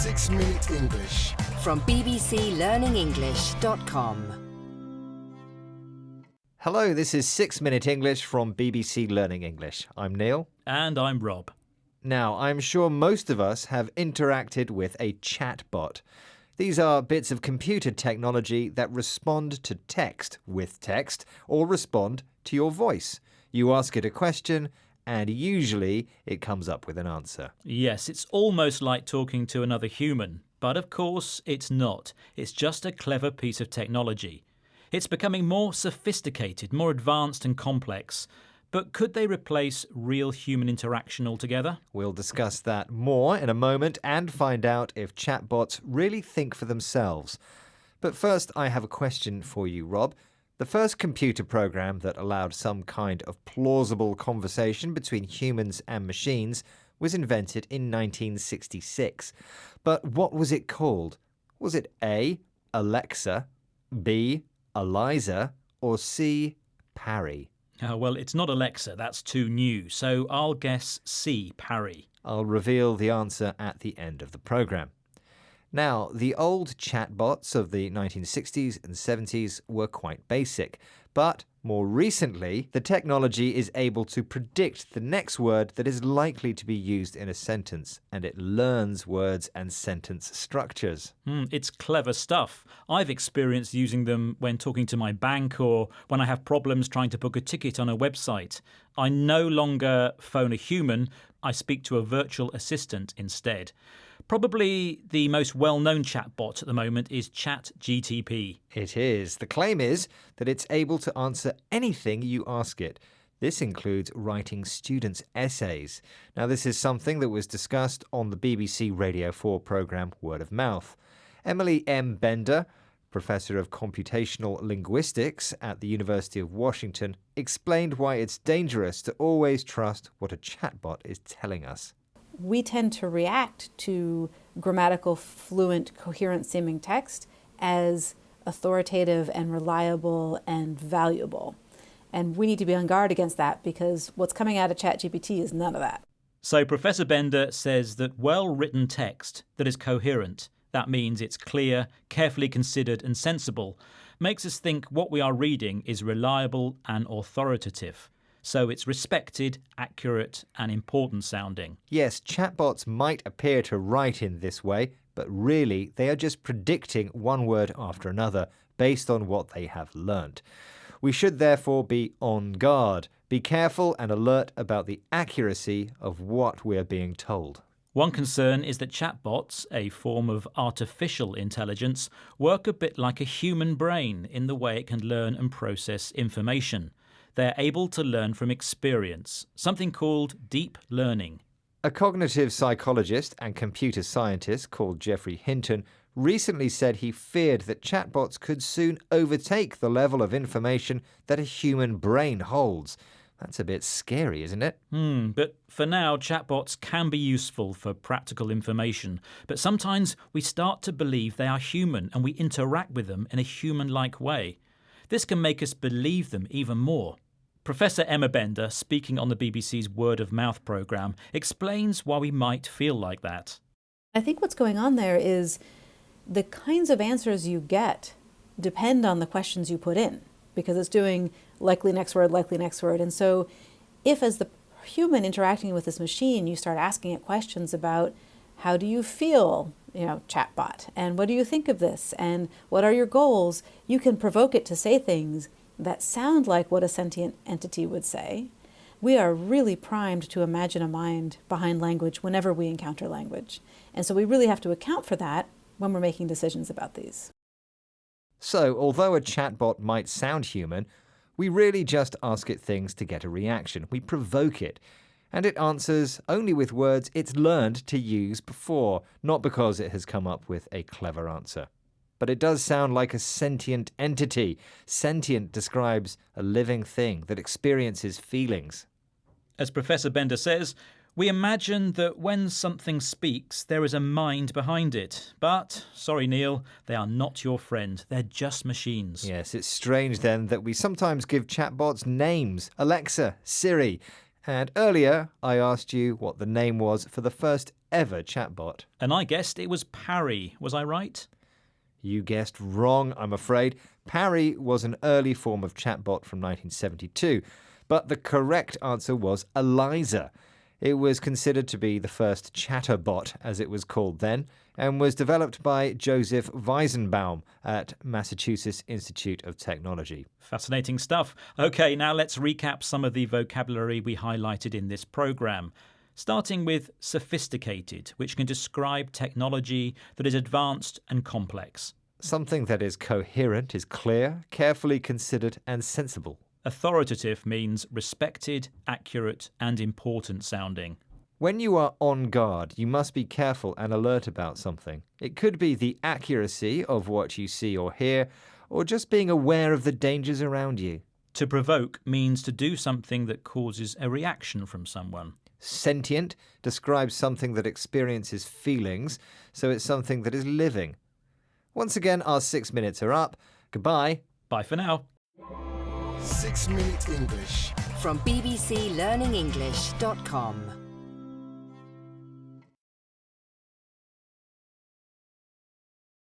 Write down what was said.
6 Minute English from bbclearningenglish.com. Hello, this is 6 Minute English from BBC Learning English. I'm Neil. And I'm Rob. Now, I'm sure most of us have interacted with a chatbot. These are bits of computer technology that respond to text with text or respond to your voice. You ask it a question and usually it comes up with an answer. Yes, it's almost like talking to another human. But of course, it's not. It's just a clever piece of technology. It's becoming more sophisticated, more advanced and complex. But could they replace real human interaction altogether? We'll discuss that more in a moment and find out if chatbots really think for themselves. But first, I have a question for you, Rob. The first computer program that allowed some kind of plausible conversation between humans and machines was invented in 1966. But what was it called? Was it A, Alexa, B, Eliza, or C, Parry? Well, it's not Alexa, that's too new, so I'll guess C, Parry. I'll reveal the answer at the end of the program. Now, the old chatbots of the 1960s and 70s were quite basic, but more recently, the technology is able to predict the next word that is likely to be used in a sentence, and it learns words and sentence structures. It's clever stuff. I've experienced using them when talking to my bank or when I have problems trying to book a ticket on a website. I no longer phone a human, I speak to a virtual assistant instead. Probably the most well-known chatbot at the moment is ChatGTP. It is. The claim is that it's able to answer anything you ask it. This includes writing students' essays. Now, this is something that was discussed on the BBC Radio 4 programme Word of Mouth. Emily M. Bender, Professor of Computational Linguistics at the University of Washington, explained why it's dangerous to always trust what a chatbot is telling us. We tend to react to grammatical, fluent, coherent-seeming text as authoritative and reliable and valuable. And we need to be on guard against that because what's coming out of ChatGPT is none of that. So Professor Bender says that well-written text that is coherent, that means it's clear, carefully considered and sensible, makes us think what we are reading is reliable and authoritative. So it's respected, accurate and important sounding. Yes, chatbots might appear to write in this way, but really they are just predicting one word after another based on what they have learnt. We should therefore be on guard, be careful and alert about the accuracy of what we are being told. One concern is that chatbots, a form of artificial intelligence, work a bit like a human brain in the way it can learn and process information. They're able to learn from experience, something called deep learning. A cognitive psychologist and computer scientist called Geoffrey Hinton recently said he feared that chatbots could soon overtake the level of information that a human brain holds. That's a bit scary, isn't it? But for now, chatbots can be useful for practical information. But sometimes we start to believe they are human and we interact with them in a human-like way. This can make us believe them even more. Professor Emma Bender, speaking on the BBC's Word of Mouth programme, explains why we might feel like that. I think what's going on there is the kinds of answers you get depend on the questions you put in, because it's doing likely next word. And so if as the human interacting with this machine, you start asking it questions about how do you feel, chatbot, and what do you think of this, and what are your goals, you can provoke it to say things that sound like what a sentient entity would say. We are really primed to imagine a mind behind language whenever we encounter language. And so we really have to account for that when we're making decisions about these. So, although a chatbot might sound human, we really just ask it things to get a reaction. We provoke it. And it answers only with words it's learned to use before, not because it has come up with a clever answer. But it does sound like a sentient entity. Sentient describes a living thing that experiences feelings. As Professor Bender says, we imagine that when something speaks, there is a mind behind it. But, sorry Neil, they are not your friend. They're just machines. Yes, it's strange then that we sometimes give chatbots names. Alexa, Siri. And earlier, I asked you what the name was for the first ever chatbot. And I guessed it was Parry. Was I right? You guessed wrong, I'm afraid. Parry was an early form of chatbot from 1972, but the correct answer was Eliza. It was considered to be the first chatterbot, as it was called then, and was developed by Joseph Weizenbaum at Massachusetts Institute of Technology. Fascinating stuff. OK, now let's recap some of the vocabulary we highlighted in this programme. Starting with sophisticated, which can describe technology that is advanced and complex. Something that is coherent, is clear, carefully considered, and sensible. Authoritative means respected, accurate, and important sounding. When you are on guard, you must be careful and alert about something. It could be the accuracy of what you see or hear, or just being aware of the dangers around you. To provoke means to do something that causes a reaction from someone. Sentient describes something that experiences feelings, so it's something that is living. Once again, our 6 minutes are up. Goodbye. Bye for now. 6 Minute English from bbclearningenglish.com.